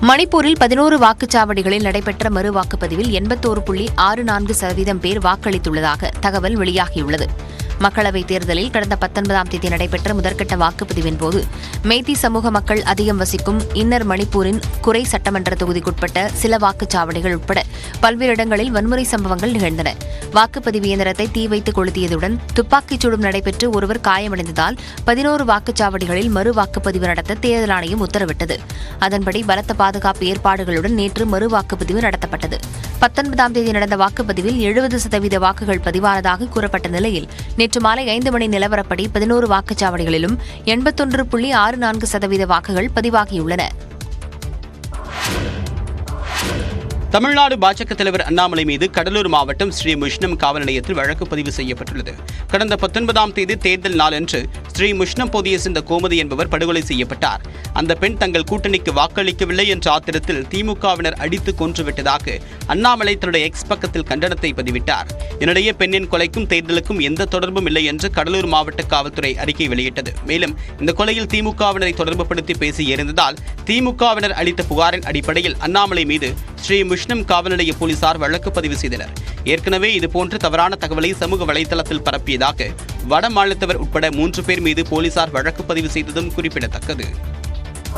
மணிப்பூரில் 11 வாக்குச்சாவடிகளில் நடைபெற்ற மறு வாக்குப்பதிவில் 81.64% பேர் வாக்களித்துள்ளதாக தகவல் வெளியாகியுள்ளது. மக்களவைத் தேர்தலில் கடந்த 19ஆம் தேதி நடைபெற்ற முதற்கட்ட வாக்குப்பதிவின் போது மெய்தி சமூக மக்கள் அதிகம் வசிக்கும் இன்னர் மணிப்பூரின் குறை சட்டமன்ற தொகுதிக்குட்பட்ட சில வாக்குச்சாவடிகள் உட்பட பல்வேறு இடங்களில் வன்முறை சம்பவங்கள் நிகழ்ந்தன. வாக்குப்பதிவு இயந்திரத்தை தீ வைத்து கொளுத்தியதுடன் துப்பாக்கிச் சூடும் நடைபெற்று ஒருவர் காயமடைந்ததால் 11 வாக்குச்சாவடிகளில் மறு வாக்குப்பதிவு நடத்த தேர்தல் ஆணையம் உத்தரவிட்டது. அதன்படி பலத்த பாதுகாப்பு ஏற்பாடுகளுடன் நேற்று மறு வாக்குப்பதிவு நடத்தப்பட்டது. 19ஆம் தேதி நடந்த வாக்குப்பதிவில் 70% வாக்குகள் பதிவானதாக கூறப்பட்ட நிலையில் நேற்று மாலை 5 மணி நிலவரப்படி 11 வாக்குச்சாவடிகளிலும் 81.64% வாக்குகள் பதிவாகியுள்ளன. தமிழ்நாடு பாஜக தலைவர் அண்ணாமலை மீது கடலூர் மாவட்டம் ஸ்ரீ முஷ்ணம் காவல் நிலையத்தில் வழக்கு பதிவு செய்யப்பட்டுள்ளது. கடந்த 19ஆம் தேதி தேர்தல் நாளன்று ஸ்ரீ முஷ்ணம் பகுதியை சேர்ந்த கோமதி என்பவர் படுகொலை செய்யப்பட்டார். அந்த பெண் தங்கள் கூட்டணிக்கு வாக்களிக்கவில்லை என்ற ஆத்திரத்தில் திமுகவினர் அடித்து கொன்றுவிட்டதாக அண்ணாமலை தன்னுடைய எக்ஸ் பக்கத்தில் கண்டனத்தை பதிவிட்டார். இதனிடையே பெண்ணின் கொலைக்கும் தேர்தலுக்கும் எந்த தொடர்பும் இல்லை என்று கடலூர் மாவட்ட காவல்துறை அறிக்கை வெளியிட்டது. மேலும் இந்த கொலையில் திமுகவினரை தொடர்புபடுத்தி பேசி எறிந்ததால் திமுகவினர் அளித்த புகாரின் அடிப்படையில் அண்ணாமலை மீது ஸ்ரீ முஷ்ணம் காவல் நிலைய போலீசார் வழக்கு பதிவு செய்தனர். ஏற்கனவே இதுபோன்ற தவறான தகவலை சமூக வலைதளத்தில் பரப்பியதாக வட மாநிலத்தவர் உட்பட 3 பேர் மீது போலீசார் வழக்கு பதிவு செய்ததும் குறிப்பிடத்தக்கது.